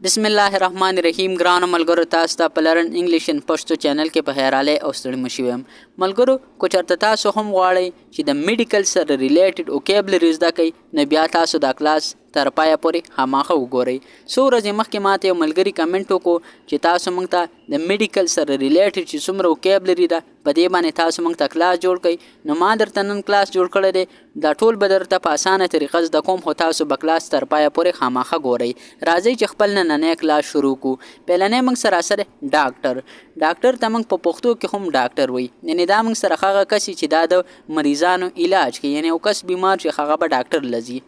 बिस्मिल्लाहिर्रहमानिर्रहीम ګرانو ملګرو تاسو ته په لرن انګلیش ان پښتو چینل کې په خیراله او ستړي مشي ویم ملګرو کو چرته تاسو هم غواړئ چې د میډیکل سره ریلیټډ وکیبلری زده کړئ نو بیا تاسو دا کلاس تر پایه پورې هماغه وګورئ څو ورځې مخکې ماته یو ملګري کمنټ وکړو چې تاسو موږ ته د میډیکل سره ریلیټډ چې څومره وکیبلری ده په دې باندې تاسو موږ ته کلاس جوړ کړئ نو ما درته نن کلاس جوړ کړی دی دا ټول به درته په اسانه طریقه زده کوم خو تاسو به کلاس تر پایه پورې خامخا ګورئ راځئ چې خپل نننی کلاس شروع کړو پهلنی موږ سره ډاکټر ته موږ په پښتو کې هم ډاکټر وایي یعنی دا موږ سره هغه کس چې دا د مریضانو علاج کوي یعنی یو کس بیمار چې هغه به ډاکټر لځي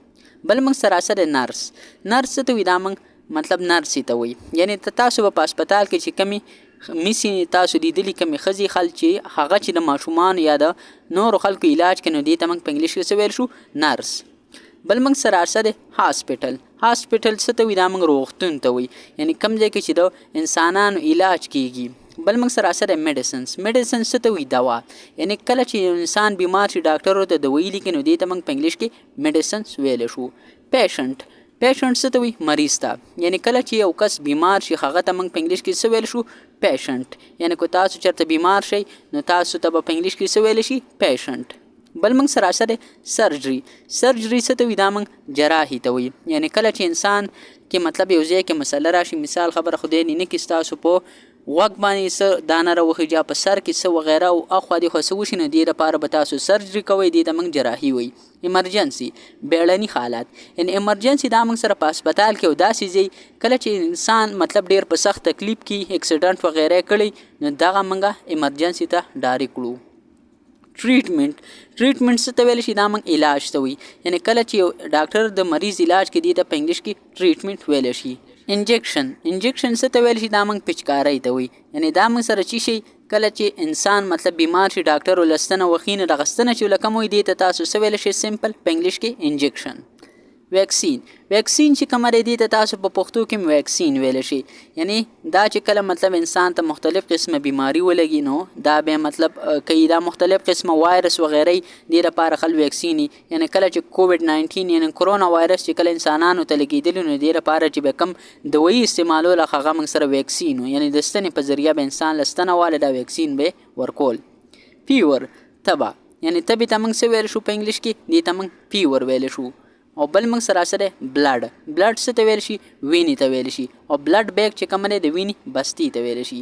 بل موږ سره نرس ته وایي دا موږ مطلب نرسي ته وایي یعنی تاسو به په هسپتال کې چې کمی میسی تاسو لیدلی کمی خزي خل چې هغه چې د ماشومان یا د نورو خلکو علاج کوي نو دې ته موږ په انګلیش کې څه ویل شو نرس بل موږ سره هاسپټل څه ته وایي دا موږ روغتون ته وایي یعنی کوم ځای کې چې د انسانانو علاج کیږي بل موږ سره میډیسنز څه ته وایي دوا یعنی کله چې انسان بیمار شي ډاکټر ته دوايي لیکي نو دې ته موږ په انګلیش کې میډیسنز ویل شو پیشنټ څه ته وایي مریض ته یعنی کله چې یو کس بیمار شي هغه ته موږ په انګلیش کې څه ویل شو پیشنټ یعنی کو تاسو چرته بیمار شئ نو تاسو ته په انګلیش کې څه ویل شي پیشنټ بل موږ سره سرجری څه ته وایي دا موږ جراحي ته وایي یعنی کله چې انسان کې مطلب یو ځای کې مسله راشي مثال خبره خدای نه کې تاسو په وګ باندې څه دانه راوخی جا په سر کې څه وغیره او اخوا دې خو څه وشي نه دې لپاره به تاسو سرجری کوئ دې ته موږ جراحي وایي ایمرجنسي بیړني حالات یعنی ایمرجنسي دا موږ سره په هسپتال کې او داسې ځای کله چې انسان مطلب ډیر په سخت تکلیف کې اکسیډنټ وغیره کړي نو دغه موږ ایمرجنسي ته ډارې کړو ټریټمنټ څه ته ویل شي دا موږ علاج ته وایي یعنی کله چې یو ډاکټر د مریض علاج کوي دې ته په انګلیش کې ټریټمنټ ویل شي انجیکشن څه ته ویل شي دا موږ پچکارۍ ته وایي یعنی دا موږ سره چی شي کله چې انسان مطلب بیمار شي ډاکټر ولستنه وخینه دغستنه چې لکه موږ دې ته تاسو څه ویل شي سمپل په انګلیش کې انجیکشن ویکسین چې کومه دی ته تاسو په پښتو کې ویکسین ویل شي یعنی دا چې کله مطلب انسان ته مختلف قسمه بیماری ولګي نو دا به مطلب کوي دا مختلف قسمه وایرس وغیره دی لپاره خل ویکسین یعنی کله چې کووډ 19 یعنی کرونا وایرس چې کله انسانانو ته لګیدل نو دی لپاره چې به کم دوايي استعمالول هغه موږ سره ویکسین یعنی د ستنې په ذریعہ به انسان لستنه واله دا ویکسین به ورکول فیور تبا یعنی تبي ته موږ څه ویل شو په انګلیش کې دی ته موږ فیور ویل شو او بل موږ سره بلډ څه ته ویل شي وینې ته ویل شي او بلډ بیگ چې کوم دی د وینې بستی ته ویل شي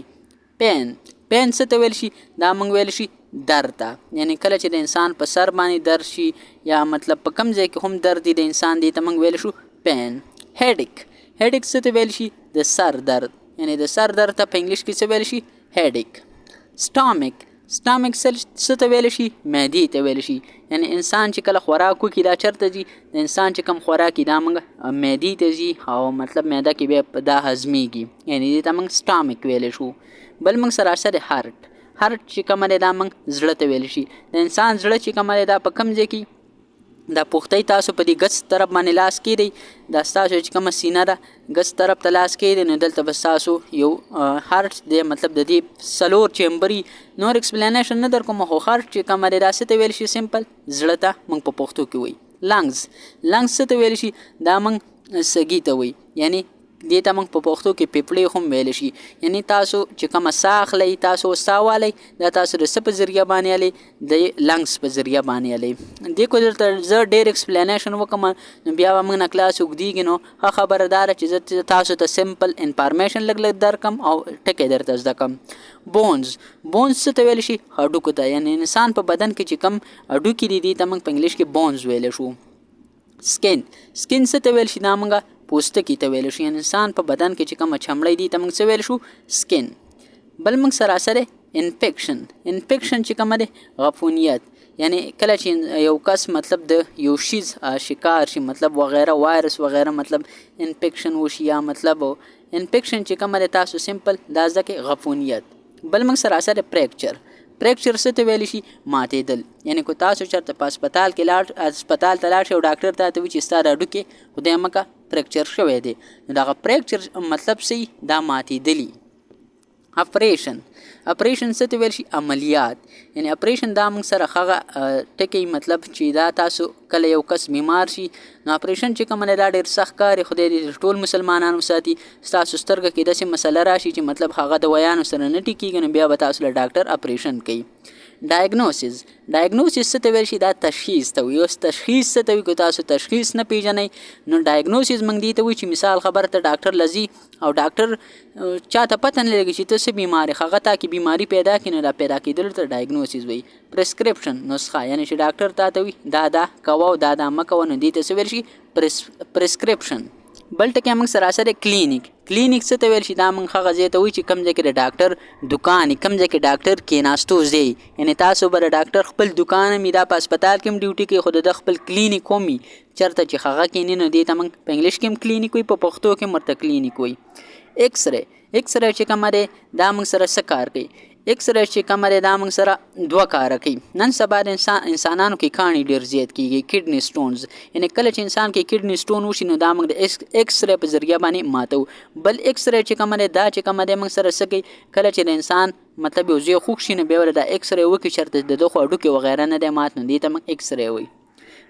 پین څه ته ویل شي دا موږ ویل شي درد ته یعنی کله چې د انسان په سر باندې درد شي یا مطلب په کم ځای کې هم درد دی د انسان دی ته موږ ویل شو پین هیډیک څه ته ویل شي د سر درد یعنی د سر درد ته په انګلیش کې څه ویل شي هیډیک سټامک څه ته ویل شي معدې ته ویل شي یعنی انسان چې کله خوراک وکړي دا چرته ځي د انسان چې کم خوراک دا موږ معدې ته ځي او مطلب معده کې بیا دا هضمېږي یعنی دې ته موږ سټامک ویلی شو بل موږ سره هارت چې کومه دی دا موږ زړه ته ویل شي د انسان زړه چې کومه دی دا په کوم ځای کې دا پوښتۍ تاسو په دې ګس طرف باندې لاس کېږدئ دا ستاسو چې کومه سینه ده ګس طرف ته لاس کېږدئ نو دلته به ستاسو یو هارت دی مطلب د دې څلور چیمبري نور ایکسپلینیشن نه در کوم خو هارت چې کومه دی دا څه ته ویل شي سمپل زړه ته موږ په پښتو کې وایي لنګز څه ته ویل شي دا موږ سږي ته وایي یعنی دې ته موږ په پښتو کې پیپړې هم ویل شي یعنی تاسو چې کومه ساه اخلئ تاسو ساه والئ دا تاسو د څه په ذریعه باندې الی د لنګز په ذریعه باندې الی دې کو درته زه ډېر ایکسپلینیشن وکړم نو بیا به موږ نه کلاس اوږدېږي نو ښه خبره دا ده چې زه تاسو ته سمپل انفارمیشن لږ درکم او ټکي درته زده کړم بونز څه ته ویل شي هډوکو ته یعنی انسان په بدن کې چې کم هډوکي دي دې ته موږ په انګلیش کې بونز ویلی شو سکین څه ته ویل شي دا موږ پوستکی ته ویل شي یعنی انسان په بدن کې چې کومه چمړی دی ته موږ څه ویل شو سکین بل موږ سره انفیکشن چې کومه دی غفونیت یعنی کله چې یو کس مطلب د یو شیز شکار شي مطلب وغیره وایرس وغیره مطلب انفیکشن وشي یا مطلب انفیکشن چې کومه دی تاسو سمپل دا ځکه غفونیت بل موږ سره فریکچر څه ته ویل شي ماتېدل یعنی کو تاسو چرته په هسپتال ته لاړ شئ او ډاکټر ته وایي چې ستا د هډوکې خدای مکه فریکچر شوی دی نو دغه فریکچر مطلب څه دا ماتېدلی اپریشن څه ته ویل شي؟ عملیات. یعنی اپریشن دا موږ سره هغه ټکی مطلب چې دا تاسو کله یو کس بیمار شي نو اپریشن چې کوم دا ډېر سخت کار خدای دې ټول مسلمانانو ساتي. ستاسو سترګه کې داسې مسله راشي چې مطلب هغه د ویانو سره نه ټیکېږي نو بیا به تاسو له ډاکټر اپریشن کوي. ډایګنوسیس څه ته ویل شي؟ دا تشخیص ته وي. اوس تشخیص څه ته وي؟ که تاسو تشخیص نه پیژنئ نو ډایګنوسیس موږ دې ته وایي چې مثال خبره ته ډاکټر لځي او ډاکټر چاته پته نه لګي چې ته څه بیمار یې، هغه تا کې بیماري پیدا کړي نو دا پیدا کېدلو ته ډایګنوسیس وایي. پرسکرپشن نسخه، یعنی چې ډاکټر تا ته وایي دا کوه او دا مه کوه نو دې ته څه ویل شي؟ پرسکرپشن. بل ټکی موږ سره کلینیک څه ته ویل شي؟ دا موږ هغه ځای ته وایي چې کوم ځای کې د ډاکټر دکان کوم ځای کې ډاکټر کېناستو ځای، یعنی تاسو به د ډاکټر خپل دکان مې دا په هسپتال کې هم ډیوټي کوي خو د خپل کلینیک هم وي چېرته چې هغه کېني نو دې ته موږ په انګلیش کې هم کلینیک وایي، په پښتو کې هم ورته کلینیک وایي. ایکسرے چې کومه دی دا موږ سره څه کار کوي؟ ایکسرے چې کومه دی دا موږ سره دوه کاره کوي. نن سبا د انسانانو کې کاڼي ډېر زیات کېږي، کډني سټونز، یعنی کله چې انسان کې کډني سټون وشي نو دا موږ د ایکسرے په ذریعه باندې ماتو. بل ایکسرے چې کومه دی دا چې کومه دی موږ سره څه کوي؟ کله چې د انسان مطلب یو ځای خوږ شي نو بیا ورته دا ایکسرے وکړي چېرته د دغو هډوکي وغیره نه دی مات نو دې ته موږ ایکسرے وایي.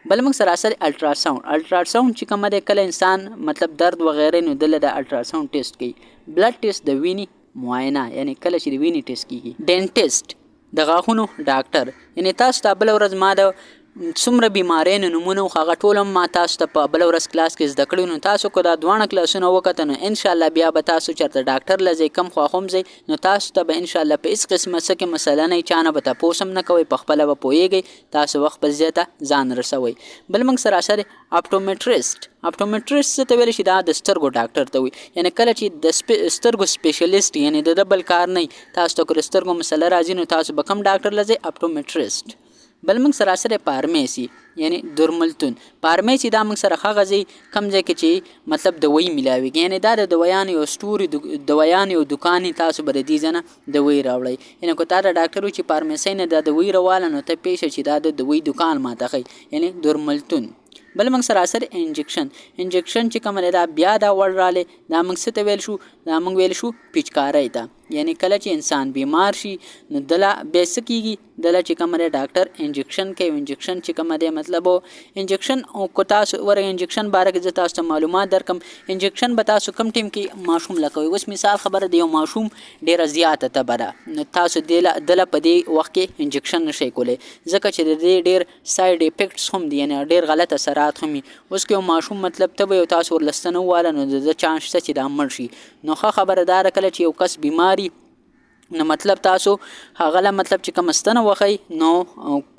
بل موږ سره الټراساوند چې کومه دی کله انسان مطلب درد وغیره نو دله د الټراساوند ټیسټ کوي. بلډ ټیسټ د وینې معاینه، یعنی کله چې د وینې ټیسټ کېږي. ډینټسټ د غاښونو ډاکټر، یعنی تاسو ته بله ورځ ما د څومره بیماریانو نومونه هغه ټول هم ما تاسو ته په بله ورځ کلاس کې زده کړي نو تاسو که دا دواړه کلاسونه وکته نو انشاءالله بیا به تاسو چېرته ډاکټر له ځئ کم خواښ هم ځئ نو تاسو ته به انشاءالله په هېڅ قسمه څه کې مسله نه وي، چا نه به تپوس هم نه کوئ، پخپله به پوهېږئ، تاسو به خپل ځای ته ځان رسوئ. بل موږ سره اپټومیټریسټ څه ته ویلی شي؟ دا د سترګو ډاکټر ته وي، یعنی کله چې د سترګو سپیشلیسټ یعنی د بل کار نه تاسو ته که د سترګو مسله راځي نو تاسو به کوم ډاکټر له ځئ؟ اپټومیټریسټ. بل موږ سره فارمیسي یعنی درملتون. فارمیسي دا موږ سره هغه ځای کوم ځای کې چې مطلب دوایي میلاویږي، یعنی دا د دوایانو یو سټوري دوایانو یو دکان تاسو به د دې ځای نه دوایي راوړئ. یعنی که تا د ډاکټر وي چې فارمیسۍ نه دا دوایي راواله نو ته پوه شه چې دا د دوایي دکان ماته ښیي، یعنی درملتون. بل موږ سره انجکشن چې کومه دی دا بیا دا وړ رالی دا موږ څه ته ویل شو؟ دا موږ ویل شو پیچکارۍ ته. یعنی کله چې انسان بیمار شي نو دله بیا څه کېږي؟ دله چې کومه دی ډاکټر انجکشن کوي. انجکشن چې کومه دی مطلب انجکشن که تاسو ورغه انجکشن باره کې زه تاسو ته معلومات درکم. انجکشن به تاسو کم ټیم کې ماشوم لکوي. اوس مثال خبره د یو ماشوم ډېره زیاته تبه ده نو تاسو دله په دې وخت کې انجکشن نشئ کولی ځکه چې د دې ډېر سایډ افیکټس هم دي، یعنی ډېر غلط اثرات هم وي. اوس که یو ماشوم مطلب تبه یو تاسو ورلسته نه وواله نو د چانس شته چې دا مړ شي. نو ښه خبره دا ده کله چې یو کس بیماري نو مطلب تاسو هغه له مطلب چې کوم ستنه وخی نو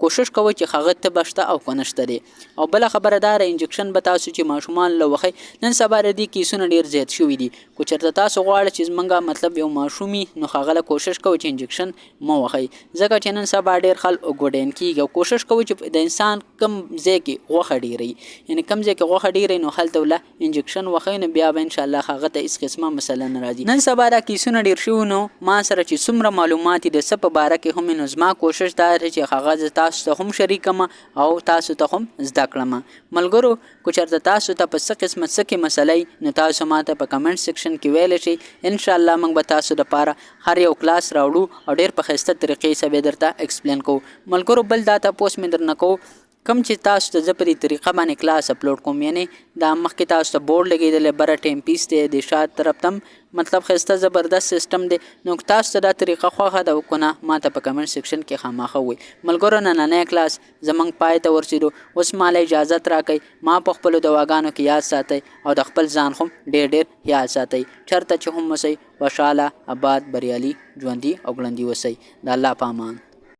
کوشش کوئ چې هغه ته بشته او کنه شته دی. او بل خبره دار انجکشن به تاسو چې ماشومان له وخی نن سبا د دې کیسونه ډیر زیات شوي دي. کو چرته تاسو غواړئ چې زمونږه مطلب یو ماشومي نو هغه له کوشش کوئ چې انجکشن مو وخی ځکه چې نن سبا ډیر خلک ګوډین کیږي. کوشش کوئ چې د انسان کم ځای کې غوښه ډیری، یعنی کم ځای کې غوښه ډیری نو هلته له انجکشن وخی نو بیا به ان شاء الله هغه ته هیڅ قسمه مسله نه راځي. نن سبا دا کیسونه ډیر شو نو ما سره چې څومره معلومات د څه په باره کې هم نو زما کوشش دا دی چې هغه تاسو ته هم شریکم او تاسو ته هم زده کړم. ملګرو کو چېرته تاسو ته په څه قسمه څه کې مسلې نو تاسو ماته په کمنټ سیکشن کې ویلی شئ. انشاءالله موږ به تاسو دپاره هر یو کلاس راوړو او ډېر په ښایسته طریقې سره به درته ایکسپلین کوو. ملګرو بل دا تپوس مې درنه کوو کم چې تاسو ته زه په دې طریقه باندې کلاس اپلوډ کوم، یعنی دا مخکې تاسو ته بورډ لګېدلی بره ټیم پیس دی د شا طرف ته مطلب ښایسته زبردست سیسټم دی. نو تاسو ته دا طریقه خوښه ده که نه ما ته په کمنټ سیکشن کې خامخا ووایئ. ملګرو نننی کلاس زموږ پای ته ورسېدو. اوس ما له اجازت راکئ، ما په خپلو دواګانو کې یاد ساتئ او د خپل ځان هم ډېر یاد ساتئ. چېرته چې هم اوسئ خوشحاله، اباد، بریالي، ژوندي او ګړندي اوسئ. د الله په امان.